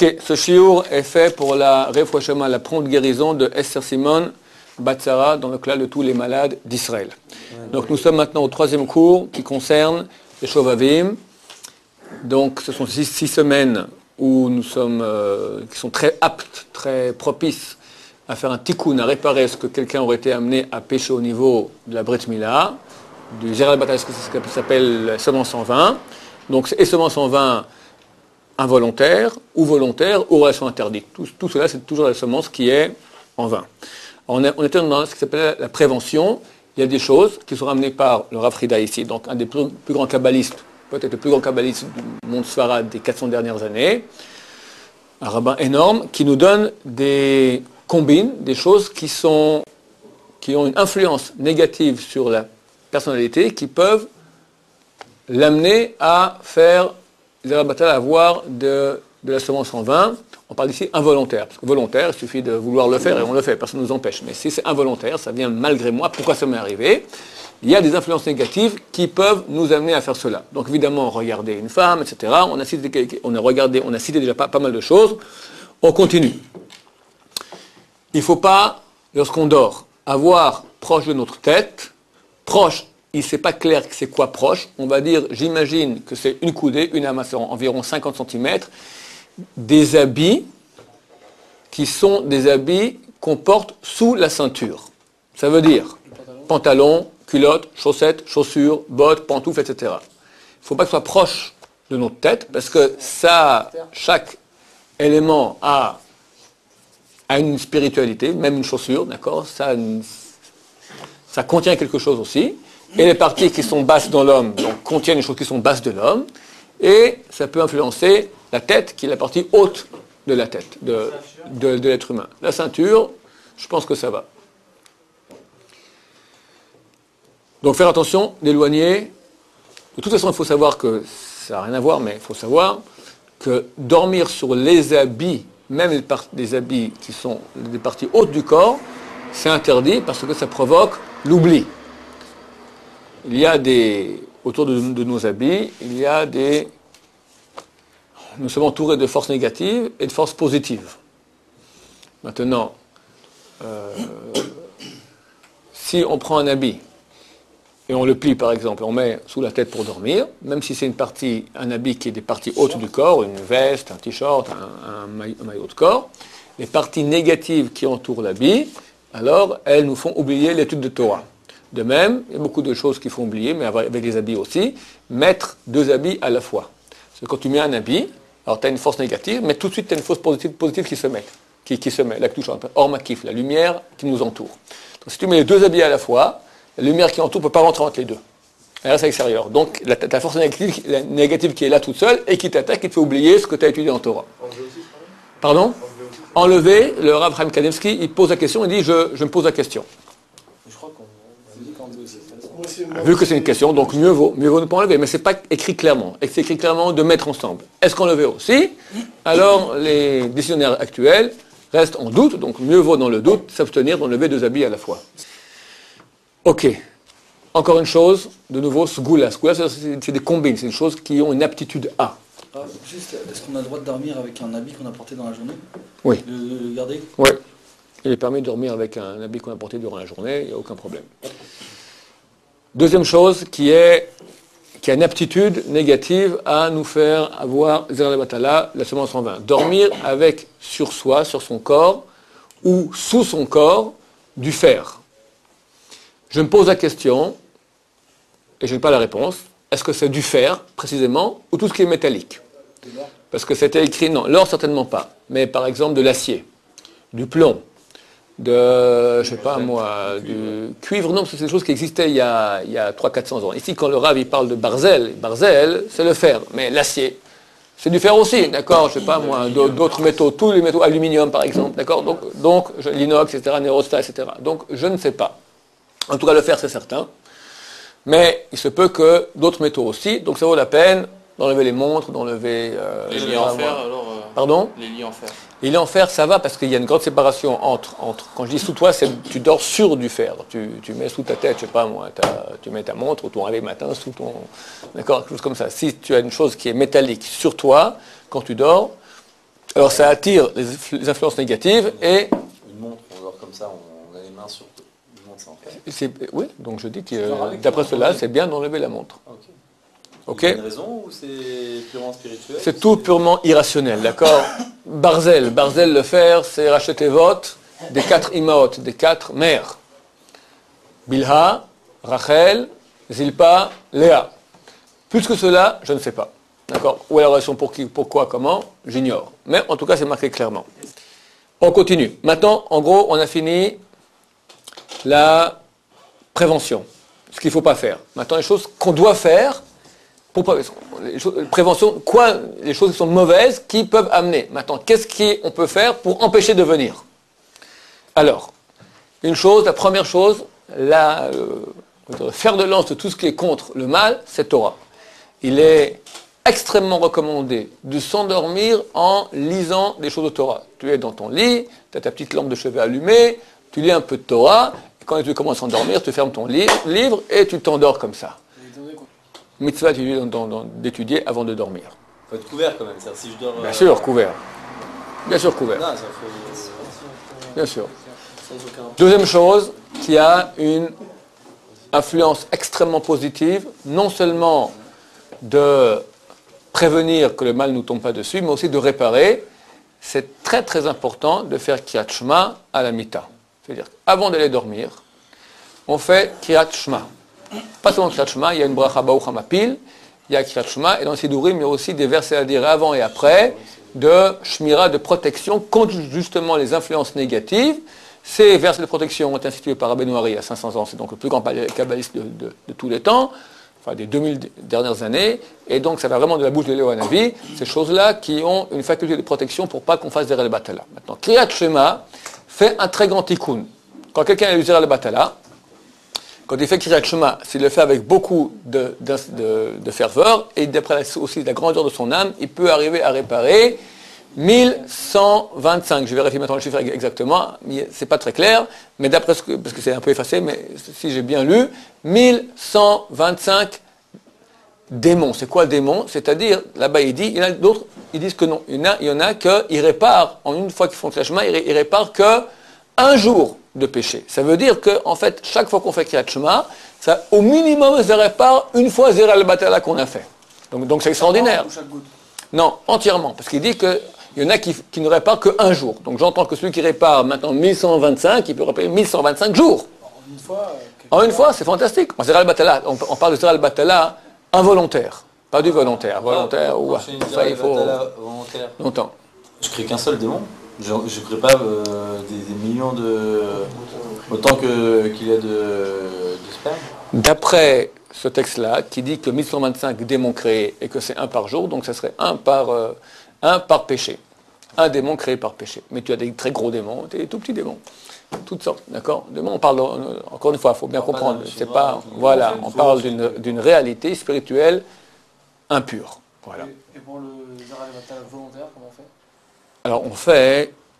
Ok, ce shiur est fait pour la Refouachama, la prompte guérison de Esther Simon Batsara dans le clan de tous les malades d'Israël. Donc nous sommes maintenant au 3e cours qui concerne les Shovavim. Donc ce sont 6 semaines où nous sommes, qui sont très aptes, très propices à faire un tikkun, à réparer ce que quelqu'un aurait été amené à pécher au niveau de la Brit Mila, du Zéral Bataille, ce qui s'appelle la semence en vin. Donc c'est semence en vin involontaire ou volontaire ou relation interdite. Tout cela, c'est toujours la semence qui est en vin. On était dans ce qui s'appelle la prévention. Il y a des choses qui sont ramenées par le Rav Frida ici, donc un des plus grands kabbalistes, peut-être le plus grand kabbaliste du monde Sfarad des 400 dernières années, un rabbin énorme, qui nous donne des combines, des choses qui ont une influence négative sur la personnalité, qui peuvent l'amener à faire les rabattals, à avoir de la semence en vin. On parle ici involontaire, parce que volontaire, il suffit de vouloir le faire et on le fait, personne ne nous empêche. Mais si c'est involontaire, ça vient malgré moi, pourquoi ça m'est arrivé? Il y a des influences négatives qui peuvent nous amener à faire cela. Donc évidemment, regarder une femme, etc. On a cité déjà pas mal de choses. On continue. Il ne faut pas, lorsqu'on dort, avoir proche de notre tête, proche, il ne sait pas clair que c'est quoi proche, on va dire, j'imagine que c'est une coudée, une amasse, environ 50 cm, des habits qui sont des habits qu'on porte sous la ceinture. Ça veut dire pantalon, culotte, chaussettes, chaussures, bottes, pantoufles, etc. Il ne faut pas que ce soit proche de notre tête, parce que ça, chaque élément a une spiritualité, même une chaussure, d'accord, ça contient quelque chose aussi. Et les parties qui sont basses dans l'homme, donc contiennent les choses qui sont basses de l'homme, et ça peut influencer la tête, qui est la partie haute de la tête, de l'être humain. La ceinture, je pense que ça va. Donc faire attention d'éloigner. De toute façon, il faut savoir que, ça n'a rien à voir, mais il faut savoir que dormir sur les habits, même les habits qui sont des parties hautes du corps, c'est interdit parce que ça provoque l'oubli. Il y a autour de nos habits, nous sommes entourés de forces négatives et de forces positives. Maintenant, si on prend un habit et on le plie par exemple, on met sous la tête pour dormir, même si c'est un habit qui est des parties hautes du corps, une veste, un t-shirt, un maillot de corps, les parties négatives qui entourent l'habit, alors elles nous font oublier l'étude de Torah. De même, il y a beaucoup de choses qu'il faut oublier, mais avec les habits aussi, mettre 2 habits à la fois. Parce que quand tu mets un habit, alors tu as une force négative, mais tout de suite tu as une force positive qui se met, la touche, or makif, la lumière qui nous entoure. Donc si tu mets les 2 habits à la fois, la lumière qui entoure ne peut pas rentrer entre les deux. Elle reste à l'extérieur. Donc ta force négative qui est là toute seule et qui t'attaque, qui te fait oublier ce que tu as étudié en Torah. Enlever aussi, pardon? Enlever, le Rav Chaim Kadevski, il pose la question, il dit je me pose la question. Je crois qu'on dit qu'enlever aussi. Vu que c'est une question, donc mieux vaut ne pas enlever, mais ce n'est pas écrit clairement. Et c'est écrit clairement de mettre ensemble. Est-ce qu'enlever aussi? Alors les décisionnaires actuels restent en doute, donc mieux vaut dans le doute s'abstenir d'enlever 2 habits à la fois. Ok. Encore une chose, de nouveau, sgoula. Sgoula, c'est des combines, c'est des choses qui ont une aptitude à. Juste, est-ce qu'on a le droit de dormir avec un habit qu'on a porté dans la journée? Oui. De le garder? Oui. Il est permis de dormir avec un habit qu'on a porté durant la journée, il n'y a aucun problème. Deuxième chose qui a une aptitude négative à nous faire avoir Zéral Batala, la semence en vin. Dormir avec sur soi, sur son corps, ou sous son corps, du fer. Je me pose la question, et je n'ai pas la réponse, est-ce que c'est du fer, précisément, ou tout ce qui est métallique? Parce que c'était écrit, non, l'or certainement pas, mais par exemple de l'acier, du plomb, du cuivre, non, c'est des choses qui existaient il y a 300-400 ans. Ici, quand le Rav il parle de barzel, c'est le fer, mais l'acier, c'est du fer aussi, d'accord, d'autres métaux, tous les métaux, aluminium par exemple, d'accord, donc l'inox, etc., Nerosta, etc. Donc, je ne sais pas. En tout cas, le fer, c'est certain. Mais il se peut que d'autres métaux aussi, donc ça vaut la peine d'enlever les montres, d'enlever... les liens en fer, alors... Pardon? Les liens en fer. Les liens en fer, ça va parce qu'il y a une grande séparation entre quand je dis sous toi, tu dors sur du fer. Tu mets sous ta tête, je sais pas moi, tu mets ta montre ou ton réveil matin sous ton... D'accord, quelque chose comme ça. Si tu as une chose qui est métallique sur toi, quand tu dors, Alors ça attire les influences négatives et... Une montre, on dort comme ça, on a les mains sur une montre, ça en fait. Oui, donc je dis que d'après cela, c'est bien d'enlever la montre. Ok. Ok. Il y a une raison ou c'est purement spirituel? C'est tout purement irrationnel, d'accord? Barzel le faire, c'est racheter vote des 4 imaot, des 4 mères. Bilha, Rachel, Zilpa, Léa. Plus que cela, je ne sais pas. D'accord? Où est la relation pour qui, pourquoi, comment? J'ignore. Mais en tout cas, c'est marqué clairement. On continue. Maintenant, en gros, on a fini la prévention. Ce qu'il ne faut pas faire. Maintenant, les choses qu'on doit faire pour prévention, quoi, les choses qui sont mauvaises, qui peuvent amener. Maintenant, qu'est-ce qu'on peut faire pour empêcher de venir? Alors, la première chose, le fer de lance de tout ce qui est contre le mal, c'est Torah. Il est extrêmement recommandé de s'endormir en lisant des choses de Torah. Tu es dans ton lit, tu as ta petite lampe de chevet allumée, tu lis un peu de Torah, et quand tu commences à endormir, tu fermes ton livre et tu t'endors comme ça. Mitzvah d'étudier avant de dormir. Il faut être couvert quand même, c'est-à-dire si je dors... Bien sûr, couvert. Bien sûr, couvert. Non, ça faut... Bien sûr. Deuxième chose, qui a une influence extrêmement positive, non seulement de prévenir que le mal ne nous tombe pas dessus, mais aussi de réparer. C'est très très important de faire Kriyat Shema à la Mita. C'est-à-dire qu'avant d'aller dormir, on fait Kriyat Shema. Pas seulement Kriyat Shema, il y a une bracha Baruch HaMapil, il y a Kriyat Shema, et dans le Sidurim, il y a aussi des versets à dire avant et après, de Shmira, de protection contre justement les influences négatives. Ces versets de protection ont été institués par Rabbeinu Ari il y a 500 ans, c'est donc le plus grand kabbaliste de tous les temps, enfin des 2000 dernières années, et donc ça va vraiment de la bouche de Léo Hanavi, ces choses-là qui ont une faculté de protection pour pas qu'on fasse des Batala. Maintenant, Kriyat Shema fait un très grand tikkun. Quand quelqu'un a usé le Batala, quand il fait Kriyat Shema, s'il le fait avec beaucoup de ferveur, et d'après aussi la grandeur de son âme, il peut arriver à réparer 1125. Je vérifie maintenant le chiffre exactement, c'est pas très clair, mais d'après parce que c'est un peu effacé, mais si j'ai bien lu, 1125 démons. C'est quoi démon? C'est-à-dire, là-bas il dit, il y en a d'autres, ils disent que non. Il y en a qu'ils réparent, en une fois qu'ils font Kriyat Shema, ils réparent que un jour de péché. Ça veut dire que, en fait, chaque fois qu'on fait Kriyat Shema, ça, au minimum, ça répare une fois Zera al-Batala qu'on a fait. Donc c'est extraordinaire. Non, entièrement. Parce qu'il dit qu'il y en a qui ne réparent qu'un jour. Donc j'entends que celui qui répare maintenant 1125, il peut réparer 1125 jours. En une fois, c'est fantastique. En Zera al-Batala, on parle de Zera al-Batala involontaire. Pas du volontaire. Volontaire, ou il faut longtemps. Je crée qu'un seul démon. Je ne crée pas des millions de... autant qu'il y a de sperme. D'après ce texte-là, qui dit que 1125 démons créés et que c'est un par jour, donc ça serait un par péché. Un démon créé par péché. Mais tu as des très gros démons, des tout petits démons. Toutes sortes, d'accord? Démons, on parle, encore une fois, il faut bien comprendre. C'est pas, voilà, on parle d'une réalité spirituelle impure. Voilà. Et pour le Zera al-Batala volontaire, comment on fait? Alors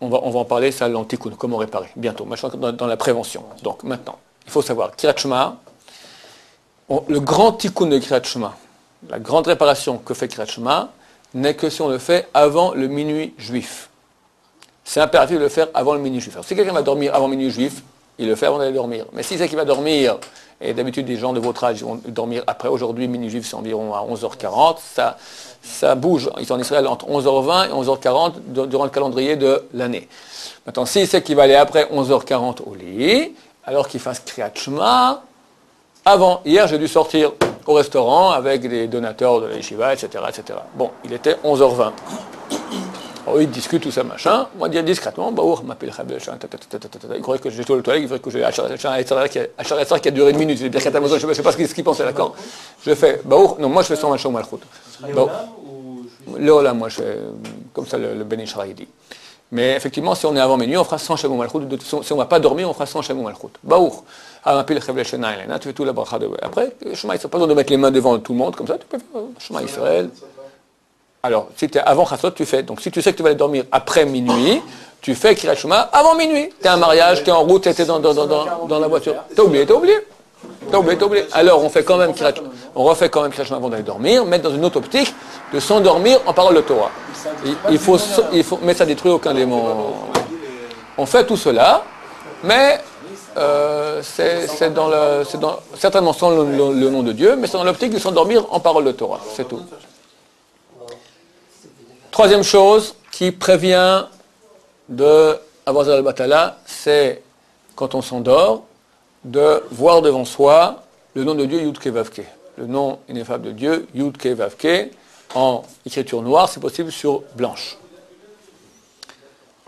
on va en parler, ça l'anticoun, comment réparer, bientôt, dans la prévention. Donc maintenant, il faut savoir, Kriyat Shema, le grand tikkun de Kriyat Shema, la grande réparation que fait Kriyat Shema, n'est que si on le fait avant le minuit juif. C'est impératif de le faire avant le minuit juif. Alors, si quelqu'un va dormir avant minuit juif, il le fait avant d'aller dormir. Mais si c'est qu'il va dormir, et d'habitude des gens de votre âge vont dormir après, aujourd'hui minuit juif c'est environ à 11h40, ça bouge, ils sont en Israël entre 11h20 et 11h40 durant le calendrier de l'année. Maintenant, s'il sait qu'il va aller après 11h40 au lit, alors qu'il fasse Kriyat Shema avant. Hier, j'ai dû sortir au restaurant avec des donateurs de la yeshiva, etc., etc. Bon, il était 11h20. Alors, ils discutent tout ça, machin. Moi, dire discrètement, Baour m'appelle Khabel, il croyait que j'étais tout le toilette, il croyait que j'ai Hachar qui a duré une minute. Je ne sais pas ce qu'il pensait, d'accord. Je fais, Baour, non, moi je fais sans Machon Malchut. Là, moi, je fais comme ça le Ben Ishraï dit. Mais effectivement, si on est avant minuit, on fera sans Shem Malchut. Si on ne va pas dormir, on fera sans Shem Malchut. Baour, m'appelle Khabel Shena Elena, tu fais tout la bracha de. Après, Shema, il ne pas besoin de mettre les mains devant tout le monde, comme ça, tu peux faire Shema Israël. Alors, si tu es avant Chassot, tu fais. Donc, si tu sais que tu vas aller dormir après minuit, tu fais Kriyat Shema avant minuit. Tu es à un mariage, tu es en route, tu es dans la voiture. T'as oublié. Alors, on fait quand même Kriyat Shema avant d'aller dormir, mettre dans une autre optique de s'endormir en parole de Torah. Mais ça détruit aucun démon. On fait tout cela, mais certainement sans le nom de Dieu, mais c'est dans l'optique de s'endormir en parole de Torah. C'est tout. Troisième chose qui prévient de avoir Zera Batala, c'est quand on s'endort, de voir devant soi le nom de Dieu Yud Ke Vav Ke. Le nom ineffable de Dieu Yud Ke Vav Ke, en écriture noire, si possible, sur blanche.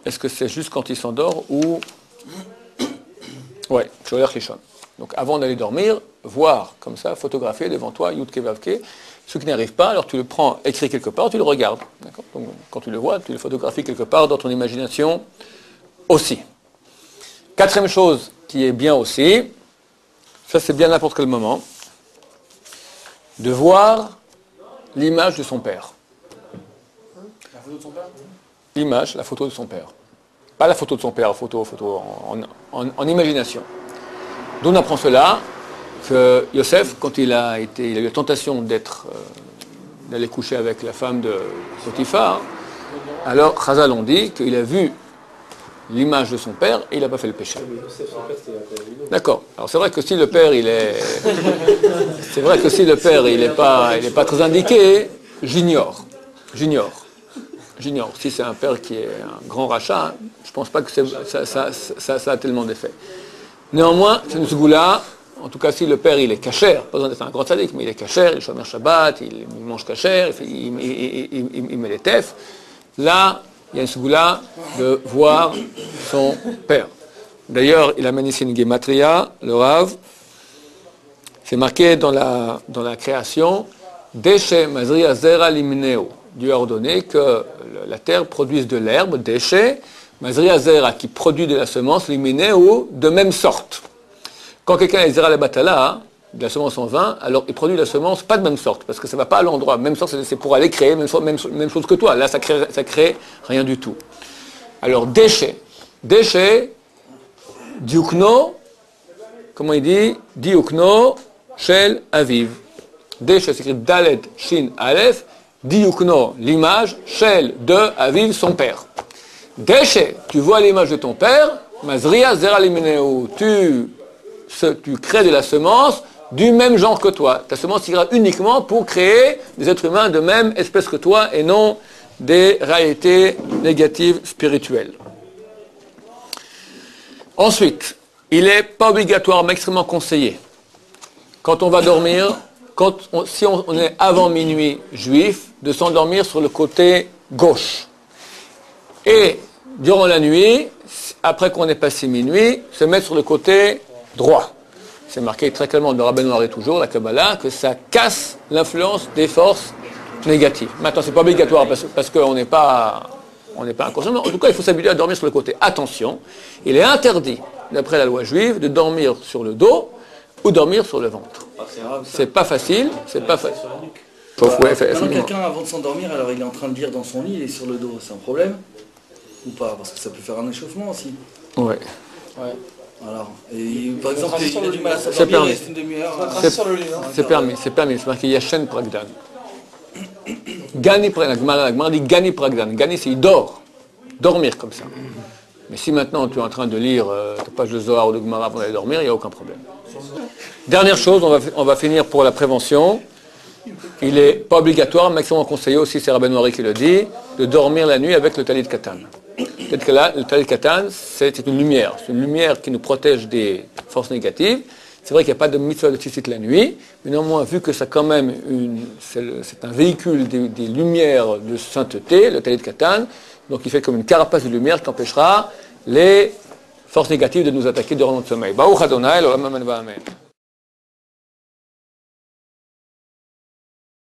Est-ce que c'est juste quand il s'endort ou... Ouais, Sholer Kishon. Donc avant d'aller dormir, voir comme ça, photographier devant toi Yud Ke Vav Ke. Ce qui n'arrive pas, alors tu le prends écrit quelque part, tu le regardes. D'accord ? Donc, quand tu le vois, tu le photographies quelque part dans ton imagination aussi. Quatrième chose qui est bien aussi, ça c'est bien n'importe quel moment, de voir l'image de son père. La photo de son père ? L'image, la photo de son père. Pas la photo de son père, photo en imagination. D'où on apprend cela, que Yosef, quand il a eu la tentation d'aller coucher avec la femme de Potiphar, alors Chazal ont dit qu'il a vu l'image de son père et il n'a pas fait le péché. D'accord. Alors c'est vrai que si le père il est pas très indiqué, j'ignore. Si c'est un père qui est un grand rachat, je ne pense pas que ça a tellement d'effet. Néanmoins, c'est une segoula. En tout cas, si le père il est kasher, pas besoin d'être un grand sadique, mais il est kasher, il shomer Shabbat, il mange kasher, il met les tefs, là, il y a une segoula de voir son père. D'ailleurs, il amène ici une gematria, le Rav. C'est marqué dans la création, Deshe Mazria Zera Limneo. Dieu a ordonné que la terre produise de l'herbe, Deshe, Mazria Zera, qui produit de la semence, Limneo, de même sorte. Quand quelqu'un a Zera la Batala, de la semence en vin, alors il produit de la semence pas de même sorte, parce que ça ne va pas à l'endroit. Même sorte, c'est pour aller créer, même chose que toi. Là, ça crée rien du tout. Alors, déchet, diukno, comment il dit? Diukno, shel aviv. Déchet, c'est écrit Dalet, Shin, Aleph. Diukno, l'image, shel, de aviv, son père. Déchet, tu vois l'image de ton père, Mazria Zera Limineo, tu crées de la semence du même genre que toi. Ta semence ira uniquement pour créer des êtres humains de même espèce que toi et non des réalités négatives spirituelles. Ensuite, il n'est pas obligatoire, mais extrêmement conseillé, quand on va dormir, si on est avant minuit juif, de s'endormir sur le côté gauche. Et durant la nuit, après qu'on ait passé minuit, se mettre sur le côté droit. C'est marqué très clairement dans Rabbeinu Haré toujours, la Kabbalah, que ça casse l'influence des forces négatives. Maintenant, c'est pas obligatoire parce qu'on n'est pas inconscient, mais en tout cas, il faut s'habituer à dormir sur le côté. Attention, il est interdit, d'après la loi juive, de dormir sur le dos ou dormir sur le ventre. C'est pas facile, Quand quelqu'un, avant de s'endormir, alors il est en train de lire dans son lit, il est sur le dos, c'est un problème ? Ou pas ? Parce que ça peut faire un échauffement aussi. Ouais. Alors, par exemple, il a du mal à s'endormir, il reste une demi-heure. C'est permis, c'est marqué Yashen Pragdan. Gani Pragdan, la Gemara dit Gani Pragdan. Gani, c'est il dort. Dormir comme ça. Mais si maintenant tu es en train de lire ta page de Zohar ou de Gemara avant d'aller dormir, il n'y a aucun problème. Dernière chose, on va finir pour la prévention. Il n'est pas obligatoire, maximum conseillé aussi, c'est Rabbeinu Haré qui le dit, de dormir la nuit avec le talit katan. Peut-être que là, le talit katan, c'est une lumière. C'est une lumière qui nous protège des forces négatives. C'est vrai qu'il n'y a pas de mitzvah de tzitzit la nuit, mais néanmoins, vu que c'est quand même c'est un véhicule des lumières de sainteté, le talit katan, donc il fait comme une carapace de lumière qui empêchera les forces négatives de nous attaquer durant notre sommeil. Baruch Adonai, l'olam amen va'amen.